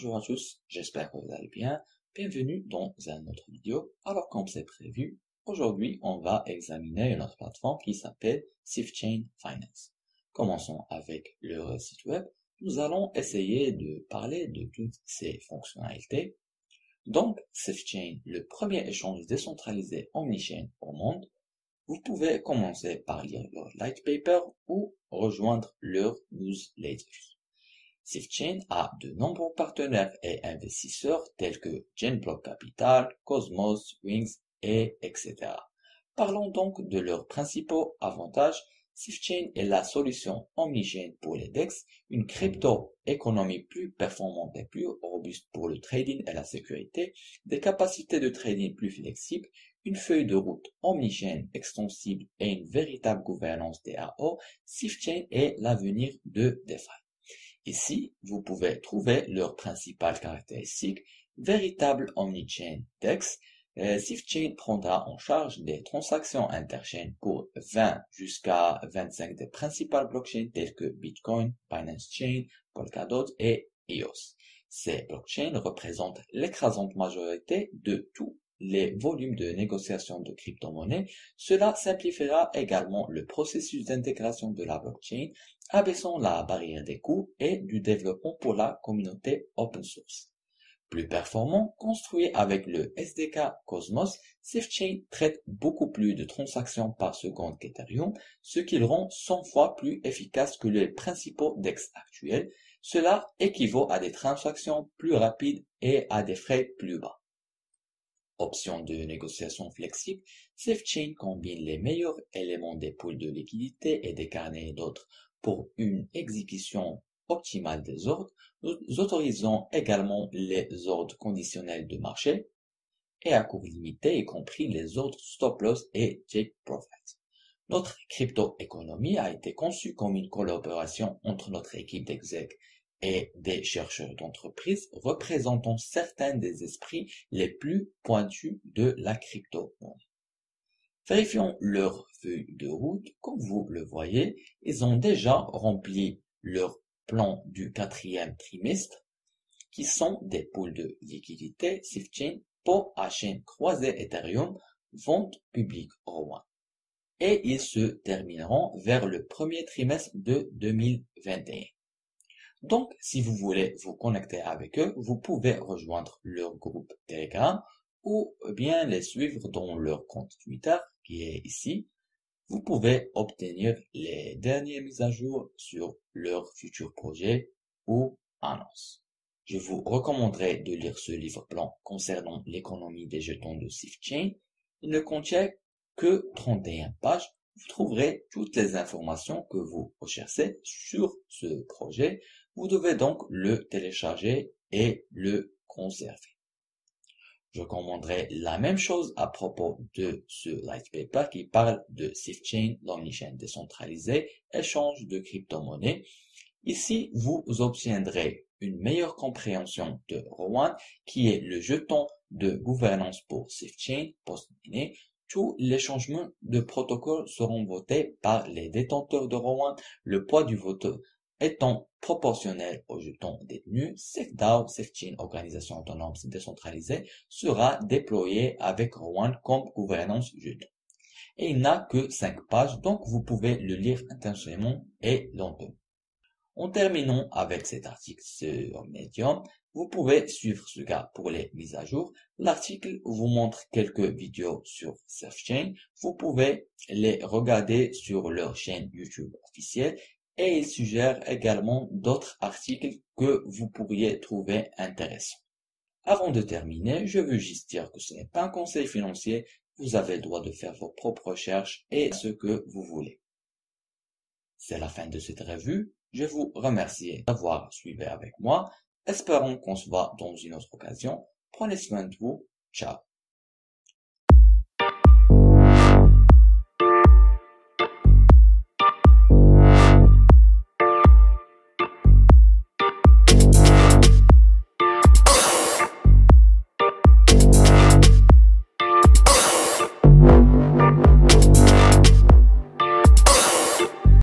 Bonjour à tous, j'espère que vous allez bien. Bienvenue dans une autre vidéo. Alors comme c'est prévu, aujourd'hui on va examiner une autre plateforme qui s'appelle SwiftChain Finance. Commençons avec leur site web. Nous allons essayer de parler de toutes ces fonctionnalités. Donc SwiftChain, le premier échange décentralisé omni-chain au monde. Vous pouvez commencer par lire leur white paper ou rejoindre leur newsletter. SwiftChain a de nombreux partenaires et investisseurs tels que Genblock Capital, Cosmos, Wings et etc. Parlons donc de leurs principaux avantages. SwiftChain est la solution omni-chain pour les DEX, une crypto-économie plus performante et plus robuste pour le trading et la sécurité, des capacités de trading plus flexibles, une feuille de route omni-chain extensible et une véritable gouvernance DAO. SwiftChain est l'avenir de DeFi. Ici, vous pouvez trouver leurs principales caractéristiques. Véritable omni-chain DEX, SwiftChain prendra en charge des transactions interchain pour 20 jusqu'à 25 des principales blockchains telles que Bitcoin, Binance Chain, Polkadot et EOS. Ces blockchains représentent l'écrasante majorité de tous les volumes de négociation de crypto-monnaies. Cela simplifiera également le processus d'intégration de la blockchain, abaissant la barrière des coûts et du développement pour la communauté open source. Plus performant, construit avec le SDK Cosmos, SwiftChain traite beaucoup plus de transactions par seconde qu'Ethereum, ce qui le rend 100 fois plus efficace que les principaux DEX actuels. Cela équivaut à des transactions plus rapides et à des frais plus bas. Option de négociation flexible, SwiftChain combine les meilleurs éléments des pools de liquidité et des carnets d'autres pour une exécution optimale des ordres. Nous autorisons également les ordres conditionnels de marché et à cours limité, y compris les ordres stop loss et take profit. Notre crypto-économie a été conçue comme une collaboration entre notre équipe d'exec et des chercheurs d'entreprise représentant certains des esprits les plus pointus de la crypto-monnaie. Vérifions leur feuille de route. Comme vous le voyez, ils ont déjà rempli leur plan du 4e trimestre, qui sont des pools de liquidité, SwiftChain, pour à chaîne croisée Ethereum, vente publique Rowan. Et ils se termineront vers le premier trimestre de 2021. Donc, si vous voulez vous connecter avec eux, vous pouvez rejoindre leur groupe Telegram ou bien les suivre dans leur compte Twitter qui est ici. Vous pouvez obtenir les dernières mises à jour sur leurs futurs projets ou annonces. Je vous recommanderais de lire ce livre blanc concernant l'économie des jetons de SwiftChain. Il ne contient que 31 pages. Vous trouverez toutes les informations que vous recherchez sur ce projet. Vous devez donc le télécharger et le conserver. Je recommanderais la même chose à propos de ce light paper qui parle de SwiftChain, l'omni-chain décentralisé, échange de crypto-monnaies. Ici, vous obtiendrez une meilleure compréhension de Rowan, qui est le jeton de gouvernance pour SwiftChain post-miné. Tous les changements de protocole seront votés par les détenteurs de Rowan. Le poids du vote étant proportionnel au jeton détenu, SafeDAO, SwiftChain, organisation autonome décentralisée, sera déployé avec Rowan comme gouvernance jeton. Et il n'a que 5 pages, donc vous pouvez le lire intensément et lentement. En terminant avec cet article sur Medium, vous pouvez suivre ce cas pour les mises à jour. L'article vous montre quelques vidéos sur SwiftChain. Vous pouvez les regarder sur leur chaîne YouTube officielle et il suggère également d'autres articles que vous pourriez trouver intéressants. Avant de terminer, je veux juste dire que ce n'est pas un conseil financier. Vous avez le droit de faire vos propres recherches et ce que vous voulez. C'est la fin de cette revue. Je vous remercie d'avoir suivi avec moi. Espérons qu'on se voit dans une autre occasion. Prenez soin de vous. Ciao.